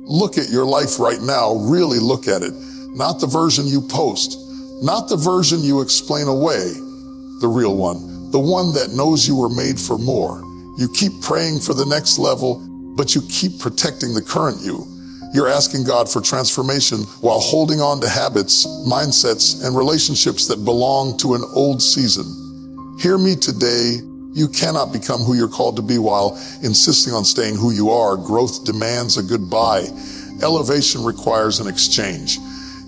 Look at your life right now. Really look at it. Not the version you post, not the version you explain away, the real one, the one that knows you were made for more. You keep praying for the next level, but you keep protecting the current you. You're asking God for transformation while holding on to habits, mindsets, and relationships that belong to an old season. Hear me today. You cannot become who you're called to be while insisting on staying who you are. Growth demands a goodbye. Elevation requires an exchange.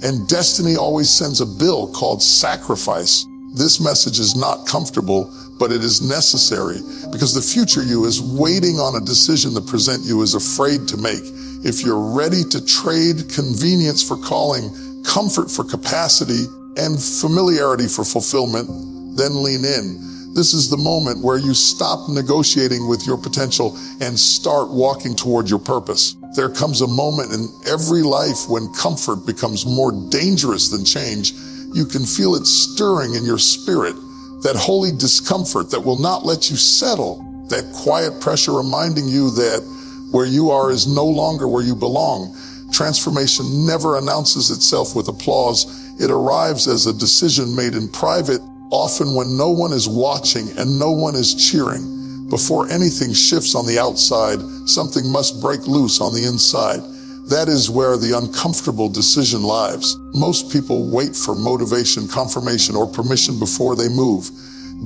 And destiny always sends a bill called sacrifice. This message is not comfortable, but it is necessary because the future you is waiting on a decision the present you is afraid to make. If you're ready to trade convenience for calling, comfort for capacity, and familiarity for fulfillment, then lean in. This is the moment where you stop negotiating with your potential and start walking toward your purpose. There comes a moment in every life when comfort becomes more dangerous than change. You can feel it stirring in your spirit, that holy discomfort that will not let you settle, that quiet pressure reminding you that where you are is no longer where you belong. Transformation never announces itself with applause. It arrives as a decision made in private, often when no one is watching and no one is cheering. Before anything shifts on the outside, something must break loose on the inside. That is where the uncomfortable decision lies. Most people wait for motivation, confirmation, or permission before they move.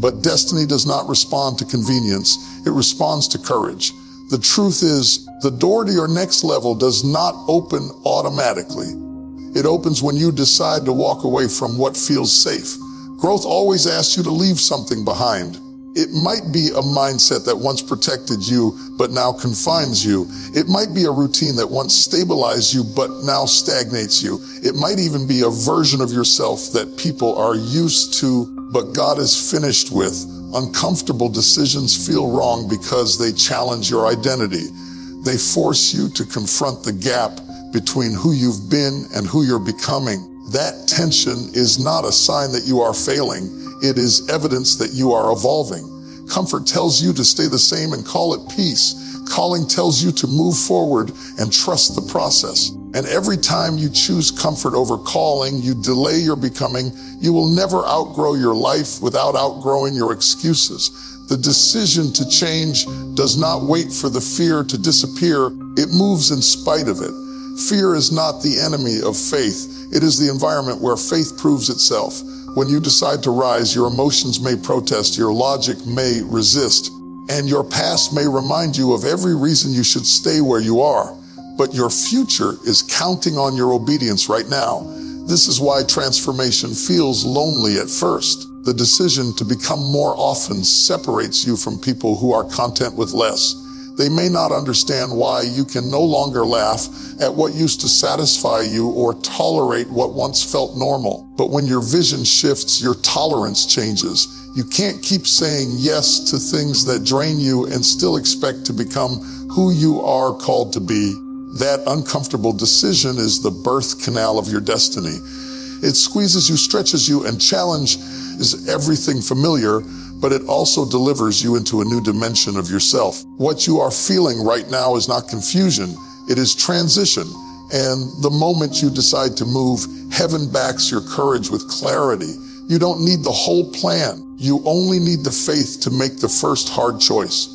But destiny does not respond to convenience. It responds to courage. The truth is, the door to your next level does not open automatically. It opens when you decide to walk away from what feels safe. Growth always asks you to leave something behind. It might be a mindset that once protected you, but now confines you. It might be a routine that once stabilized you, but now stagnates you. It might even be a version of yourself that people are used to, but God is finished with. Uncomfortable decisions feel wrong because they challenge your identity. They force you to confront the gap between who you've been and who you're becoming. That tension is not a sign that you are failing. It is evidence that you are evolving. Comfort tells you to stay the same and call it peace. Calling tells you to move forward and trust the process. And every time you choose comfort over calling, you delay your becoming. You will never outgrow your life without outgrowing your excuses. The decision to change does not wait for the fear to disappear. It moves in spite of it. Fear is not the enemy of faith. It is the environment where faith proves itself. When you decide to rise, your emotions may protest, your logic may resist, and your past may remind you of every reason you should stay where you are. But your future is counting on your obedience right now. This is why transformation feels lonely at first. The decision to become more often separates you from people who are content with less. They may not understand why you can no longer laugh at what used to satisfy you or tolerate what once felt normal. But when your vision shifts, your tolerance changes. You can't keep saying yes to things that drain you and still expect to become who you are called to be. That uncomfortable decision is the birth canal of your destiny. It squeezes you, stretches you, and challenges everything familiar, but it also delivers you into a new dimension of yourself. What you are feeling right now is not confusion, it is transition. And the moment you decide to move, heaven backs your courage with clarity. You don't need the whole plan. You only need the faith to make the first hard choice.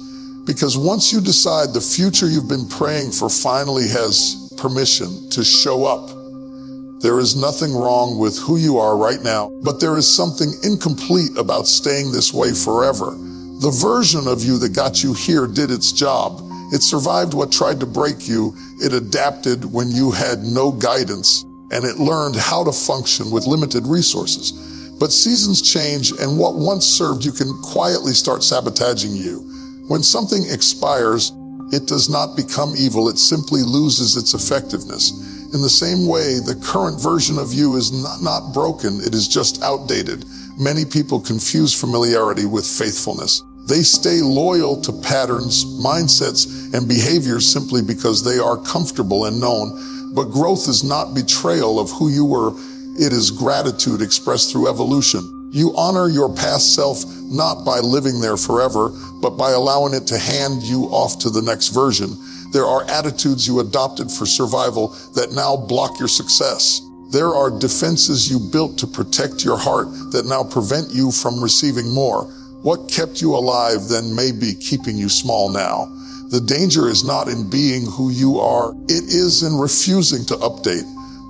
Because once you decide, the future you've been praying for finally has permission to show up. There is nothing wrong with who you are right now, but there is something incomplete about staying this way forever. The version of you that got you here did its job. It survived what tried to break you. It adapted when you had no guidance, and it learned how to function with limited resources. But seasons change, and what once served you can quietly start sabotaging you. When something expires, it does not become evil. It simply loses its effectiveness. In the same way, the current version of you is not broken, it is just outdated. Many people confuse familiarity with faithfulness. They stay loyal to patterns, mindsets, and behaviors simply because they are comfortable and known. But growth is not betrayal of who you were. It is gratitude expressed through evolution. You honor your past self not by living there forever, but by allowing it to hand you off to the next version. There are attitudes you adopted for survival that now block your success. There are defenses you built to protect your heart that now prevent you from receiving more. What kept you alive then may be keeping you small now. The danger is not in being who you are, it is in refusing to update.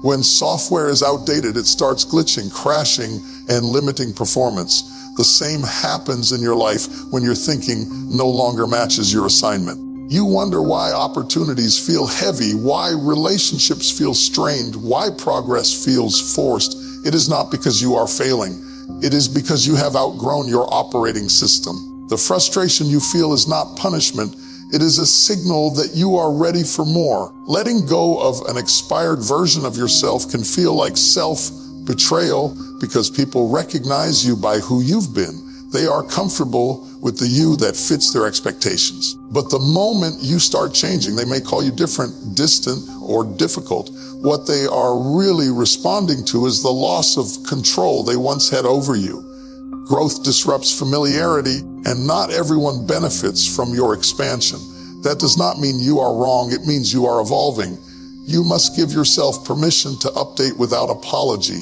When software is outdated, it starts glitching, crashing, and limiting performance. The same happens in your life when your thinking no longer matches your assignment. You wonder why opportunities feel heavy, why relationships feel strained, why progress feels forced. It is not because you are failing. It is because you have outgrown your operating system. The frustration you feel is not punishment. It is a signal that you are ready for more. Letting go of an expired version of yourself can feel like self-betrayal because people recognize you by who you've been. They are comfortable with the you that fits their expectations. But the moment you start changing, they may call you different, distant, or difficult. What they are really responding to is the loss of control they once had over you. Growth disrupts familiarity, and not everyone benefits from your expansion. That does not mean you are wrong, it means you are evolving. You must give yourself permission to update without apology.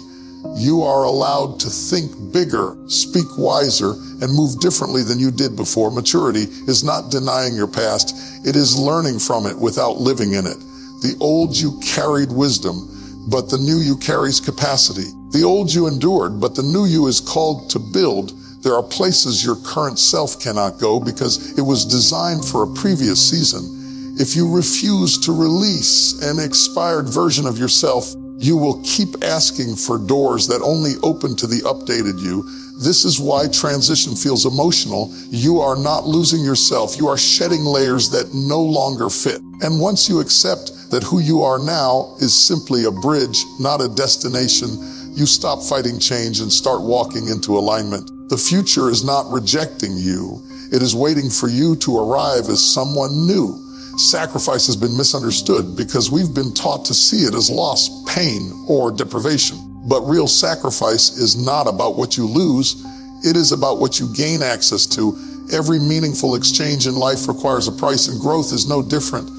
You are allowed to think bigger, speak wiser, and move differently than you did before. Maturity is not denying your past, it is learning from it without living in it. The old you carried wisdom, but the new you carries capacity. The old you endured, but the new you is called to build. There are places your current self cannot go because it was designed for a previous season. If you refuse to release an expired version of yourself, you will keep asking for doors that only open to the updated you. This is why transition feels emotional. You are not losing yourself. You are shedding layers that no longer fit. And once you accept that who you are now is simply a bridge, not a destination, you stop fighting change and start walking into alignment. The future is not rejecting you. It is waiting for you to arrive as someone new. Sacrifice has been misunderstood because we've been taught to see it as loss, pain, or deprivation. But real sacrifice is not about what you lose. It is about what you gain access to. Every meaningful exchange in life requires a price, and growth is no different.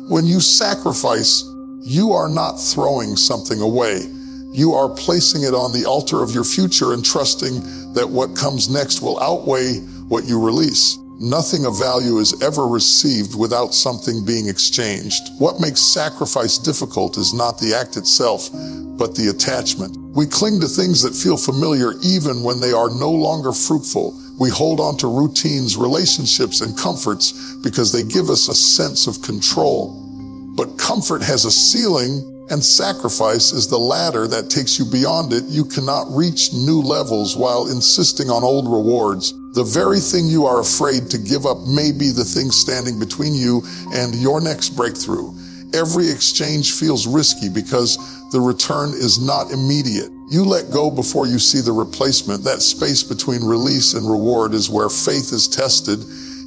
When you sacrifice, you are not throwing something away. You are placing it on the altar of your future and trusting that what comes next will outweigh what you release. Nothing of value is ever received without something being exchanged. What makes sacrifice difficult is not the act itself, but the attachment. We cling to things that feel familiar even when they are no longer fruitful. We hold on to routines, relationships, and comforts because they give us a sense of control. But comfort has a ceiling, and sacrifice is the ladder that takes you beyond it. You cannot reach new levels while insisting on old rewards. The very thing you are afraid to give up may be the thing standing between you and your next breakthrough. Every exchange feels risky because the return is not immediate. You let go before you see the replacement. That space between release and reward is where faith is tested.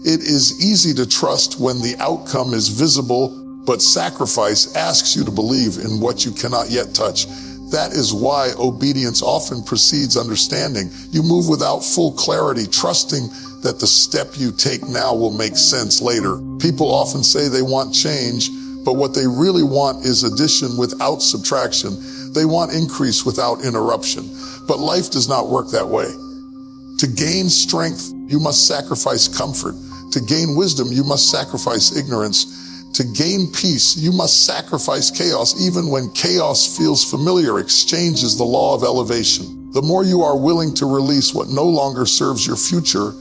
It is easy to trust when the outcome is visible, but sacrifice asks you to believe in what you cannot yet touch. That is why obedience often precedes understanding. You move without full clarity, trusting that the step you take now will make sense later. People often say they want change, but what they really want is addition without subtraction. They want increase without interruption. But life does not work that way. To gain strength, you must sacrifice comfort. To gain wisdom, you must sacrifice ignorance. To gain peace, you must sacrifice chaos. Even when chaos feels familiar, exchange is the law of elevation. The more you are willing to release what no longer serves your future,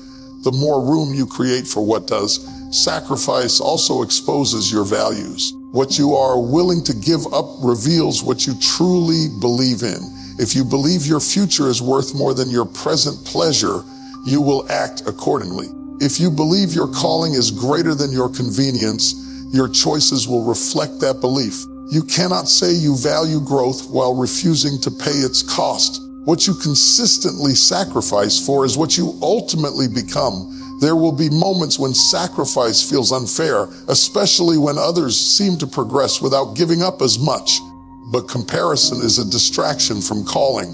the more room you create for what does. Sacrifice also exposes your values. What you are willing to give up reveals what you truly believe in. If you believe your future is worth more than your present pleasure, you will act accordingly. If you believe your calling is greater than your convenience, your choices will reflect that belief. You cannot say you value growth while refusing to pay its cost. What you consistently sacrifice for is what you ultimately become. There will be moments when sacrifice feels unfair, especially when others seem to progress without giving up as much. But comparison is a distraction from calling.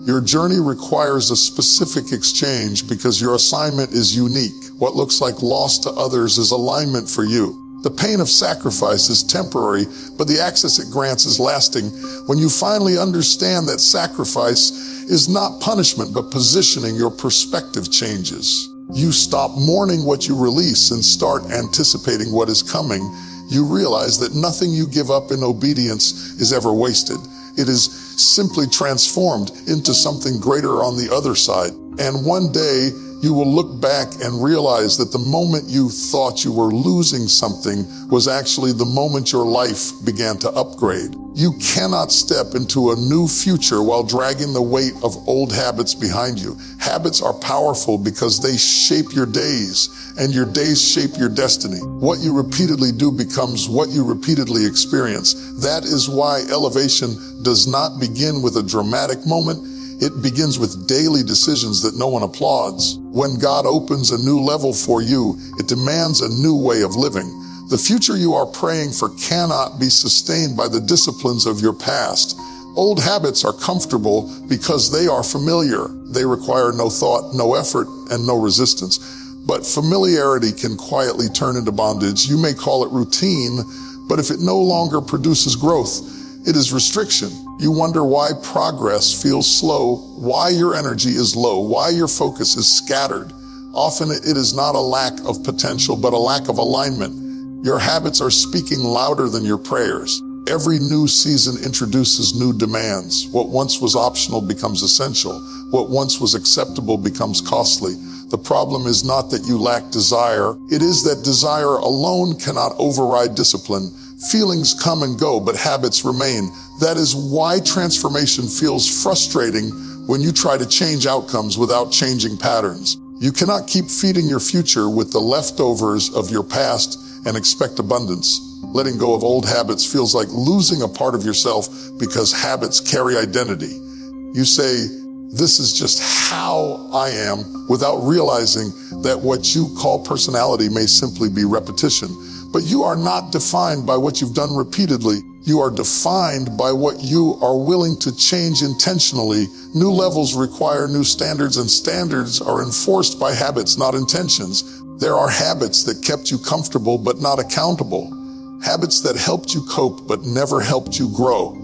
Your journey requires a specific exchange because your assignment is unique. What looks like loss to others is alignment for you. The pain of sacrifice is temporary, but the access it grants is lasting. When you finally understand that sacrifice is not punishment, but positioning, your perspective changes. You stop mourning what you release and start anticipating what is coming. You realize that nothing you give up in obedience is ever wasted. It is simply transformed into something greater on the other side. And one day, you will look back and realize that the moment you thought you were losing something was actually the moment your life began to upgrade. You cannot step into a new future while dragging the weight of old habits behind you. Habits are powerful because they shape your days, and your days shape your destiny. What you repeatedly do becomes what you repeatedly experience. That is why elevation does not begin with a dramatic moment. It begins with daily decisions that no one applauds. When God opens a new level for you, it demands a new way of living. The future you are praying for cannot be sustained by the disciplines of your past. Old habits are comfortable because they are familiar. They require no thought, no effort, and no resistance. But familiarity can quietly turn into bondage. You may call it routine, but if it no longer produces growth, it is restriction. You wonder why progress feels slow, why your energy is low, why your focus is scattered. Often it is not a lack of potential, but a lack of alignment. Your habits are speaking louder than your prayers. Every new season introduces new demands. What once was optional becomes essential. What once was acceptable becomes costly. The problem is not that you lack desire. It is that desire alone cannot override discipline. Feelings come and go, but habits remain. That is why transformation feels frustrating when you try to change outcomes without changing patterns. You cannot keep feeding your future with the leftovers of your past and expect abundance. Letting go of old habits feels like losing a part of yourself because habits carry identity. You say, "This is just how I am," without realizing that what you call personality may simply be repetition. But you are not defined by what you've done repeatedly. You are defined by what you are willing to change intentionally. New levels require new standards, and standards are enforced by habits, not intentions. There are habits that kept you comfortable but not accountable. Habits that helped you cope but never helped you grow.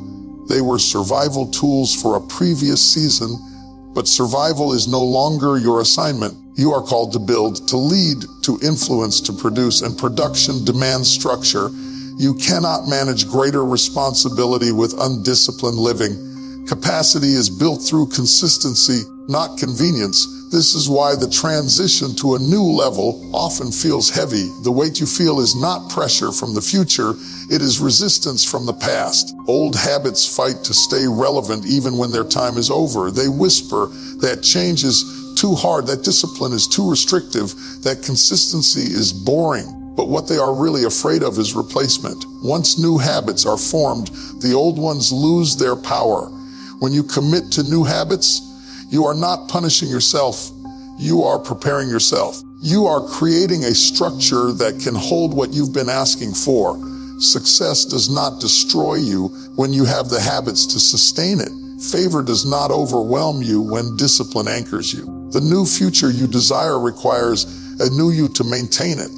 They were survival tools for a previous season, but survival is no longer your assignment. You are called to build, to lead, to influence, to produce, and production demands structure. You cannot manage greater responsibility with undisciplined living. Capacity is built through consistency, not convenience. This is why the transition to a new level often feels heavy. The weight you feel is not pressure from the future, it is resistance from the past. Old habits fight to stay relevant even when their time is over. They whisper that change is too hard, that discipline is too restrictive, that consistency is boring. But what they are really afraid of is replacement. Once new habits are formed, the old ones lose their power. When you commit to new habits, you are not punishing yourself, you are preparing yourself. You are creating a structure that can hold what you've been asking for. Success does not destroy you when you have the habits to sustain it. Favor does not overwhelm you when discipline anchors you. The new future you desire requires a new you to maintain it.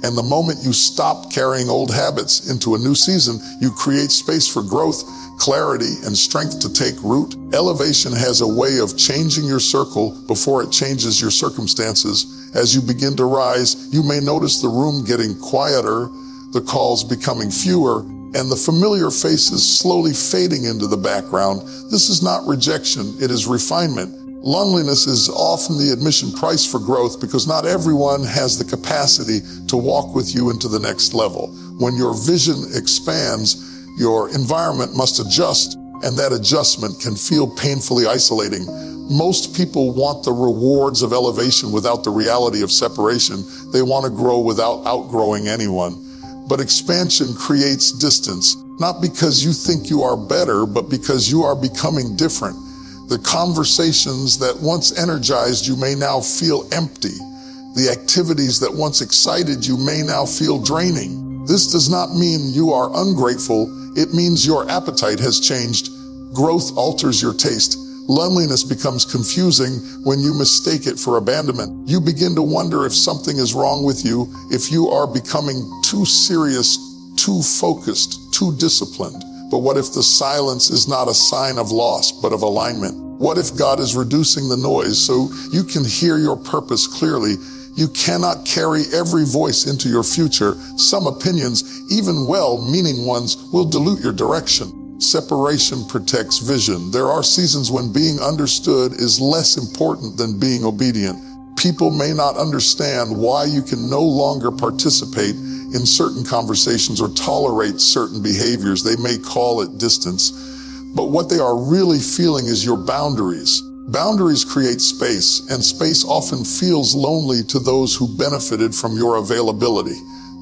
And the moment you stop carrying old habits into a new season, you create space for growth, clarity, and strength to take root. Elevation has a way of changing your circle before it changes your circumstances. As you begin to rise, you may notice the room getting quieter, the calls becoming fewer, and the familiar faces slowly fading into the background. This is not rejection, it is refinement. Loneliness is often the admission price for growth because not everyone has the capacity to walk with you into the next level. When your vision expands, your environment must adjust, and that adjustment can feel painfully isolating. Most people want the rewards of elevation without the reality of separation. They want to grow without outgrowing anyone. But expansion creates distance, not because you think you are better, but because you are becoming different. The conversations that once energized you may now feel empty. The activities that once excited you may now feel draining. This does not mean you are ungrateful. It means your appetite has changed. Growth alters your taste. Loneliness becomes confusing when you mistake it for abandonment. You begin to wonder if something is wrong with you, if you are becoming too serious, too focused, too disciplined. But what if the silence is not a sign of loss, but of alignment? What if God is reducing the noise so you can hear your purpose clearly? You cannot carry every voice into your future. Some opinions, even well-meaning ones, will dilute your direction. Separation protects vision. There are seasons when being understood is less important than being obedient. People may not understand why you can no longer participate in certain conversations or tolerate certain behaviors. They may call it distance, but what they are really feeling is your boundaries. Boundaries create space, and space often feels lonely to those who benefited from your availability.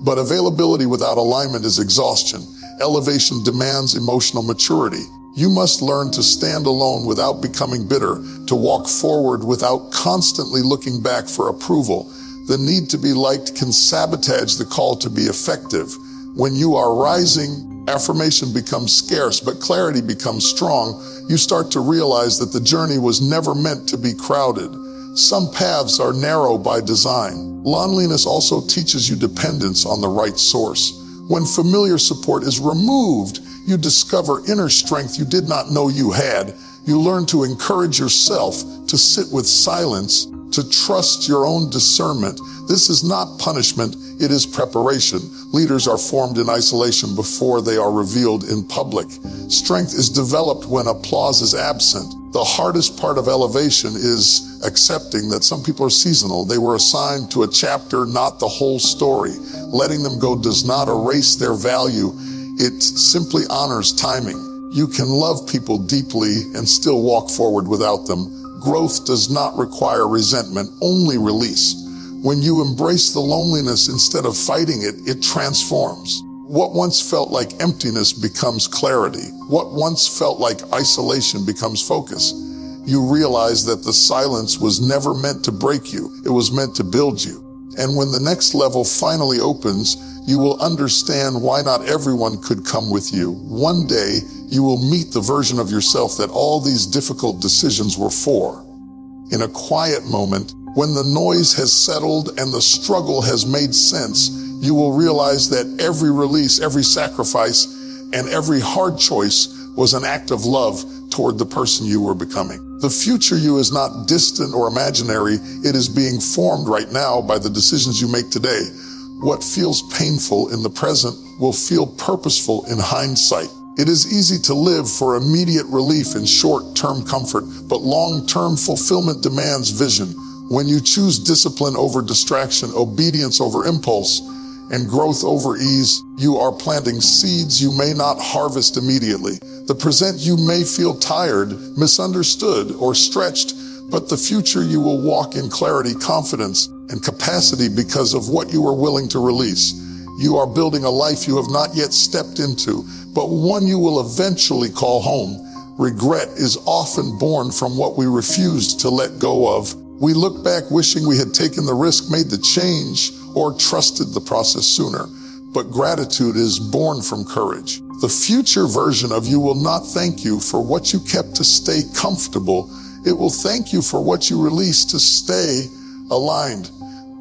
But availability without alignment is exhaustion. Elevation demands emotional maturity. You must learn to stand alone without becoming bitter, to walk forward without constantly looking back for approval. The need to be liked can sabotage the call to be effective. When you are rising, affirmation becomes scarce, but clarity becomes strong. You start to realize that the journey was never meant to be crowded. Some paths are narrow by design. Loneliness also teaches you dependence on the right source. When familiar support is removed, you discover inner strength you did not know you had. You learn to encourage yourself, to sit with silence, to trust your own discernment. This is not punishment, it is preparation. Leaders are formed in isolation before they are revealed in public. Strength is developed when applause is absent. The hardest part of elevation is accepting that some people are seasonal. They were assigned to a chapter, not the whole story. Letting them go does not erase their value. It simply honors timing. You can love people deeply and still walk forward without them. Growth does not require resentment, only release. When you embrace the loneliness instead of fighting it, it transforms. What once felt like emptiness becomes clarity. What once felt like isolation becomes focus. You realize that the silence was never meant to break you. It was meant to build you. And when the next level finally opens, you will understand why not everyone could come with you. One day, you will meet the version of yourself that all these difficult decisions were for. In a quiet moment, when the noise has settled and the struggle has made sense, you will realize that every release, every sacrifice, and every hard choice was an act of love toward the person you were becoming. The future you is not distant or imaginary. It is being formed right now by the decisions you make today. What feels painful in the present will feel purposeful in hindsight. It is easy to live for immediate relief and short-term comfort, but long-term fulfillment demands vision. When you choose discipline over distraction, obedience over impulse, and growth over ease, you are planting seeds you may not harvest immediately. The present you may feel tired, misunderstood, or stretched, but the future you will walk in clarity, confidence, and capacity because of what you are willing to release. You are building a life you have not yet stepped into, but one you will eventually call home. Regret is often born from what we refused to let go of. We look back wishing we had taken the risk, made the change, or trusted the process sooner. But gratitude is born from courage. The future version of you will not thank you for what you kept to stay comfortable. It will thank you for what you released to stay aligned.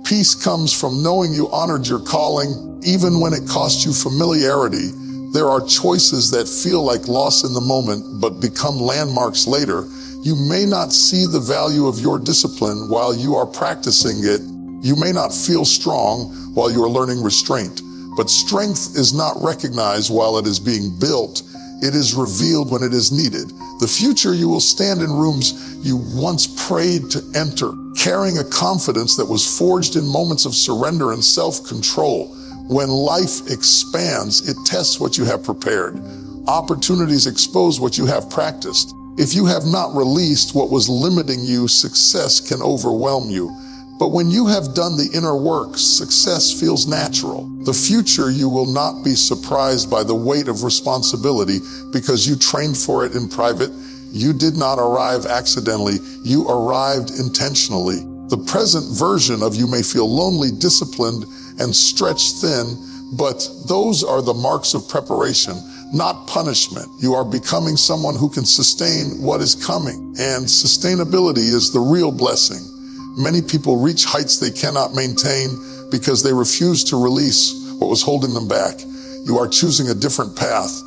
Peace comes from knowing you honored your calling, even when it cost you familiarity. There are choices that feel like loss in the moment, but become landmarks later. You may not see the value of your discipline while you are practicing it. You may not feel strong while you are learning restraint. But strength is not recognized while it is being built. It is revealed when it is needed. The future you will stand in rooms you once prayed to enter, carrying a confidence that was forged in moments of surrender and self-control. When life expands, it tests what you have prepared. Opportunities expose what you have practiced. If you have not released what was limiting you, success can overwhelm you. But when you have done the inner work, success feels natural. The future you will not be surprised by the weight of responsibility because you trained for it in private. You did not arrive accidentally. You arrived intentionally. The present version of you may feel lonely, disciplined, and stretched thin, but those are the marks of preparation, not punishment. You are becoming someone who can sustain what is coming. And sustainability is the real blessing. Many people reach heights they cannot maintain because they refuse to release what was holding them back. You are choosing a different path.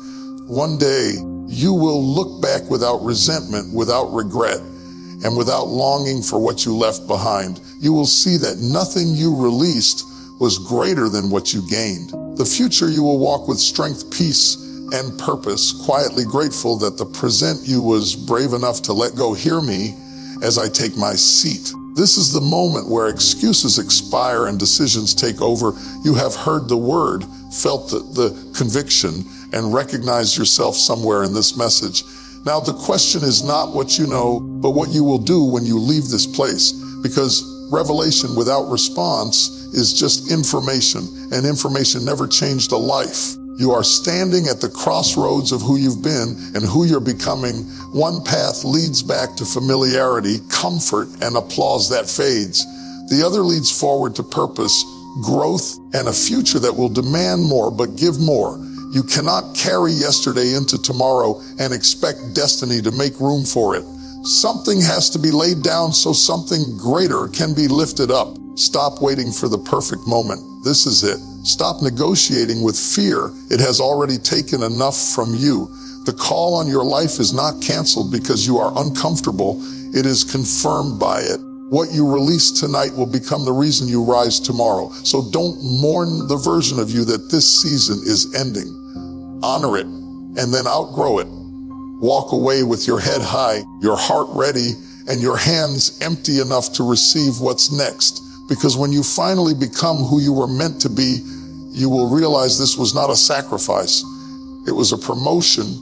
One day, you will look back without resentment, without regret, and without longing for what you left behind. You will see that nothing you released was greater than what you gained. The future you will walk with strength, peace, and purpose, quietly grateful that the present you was brave enough to let go. Hear me as I take my seat. This is the moment where excuses expire and decisions take over. You have heard the word, felt the conviction, and recognized yourself somewhere in this message. Now, the question is not what you know, but what you will do when you leave this place, because revelation without response is just information, and information never changed a life. You are standing at the crossroads of who you've been and who you're becoming. One path leads back to familiarity, comfort, and applause that fades. The other leads forward to purpose, growth, and a future that will demand more but give more. You cannot carry yesterday into tomorrow and expect destiny to make room for it. Something has to be laid down so something greater can be lifted up. Stop waiting for the perfect moment. This is it. Stop negotiating with fear. It has already taken enough from you. The call on your life is not canceled because you are uncomfortable. It is confirmed by it. What you release tonight will become the reason you rise tomorrow. So don't mourn the version of you that this season is ending. Honor it and then outgrow it. Walk away with your head high, your heart ready, and your hands empty enough to receive what's next. Because when you finally become who you were meant to be, you will realize this was not a sacrifice. It was a promotion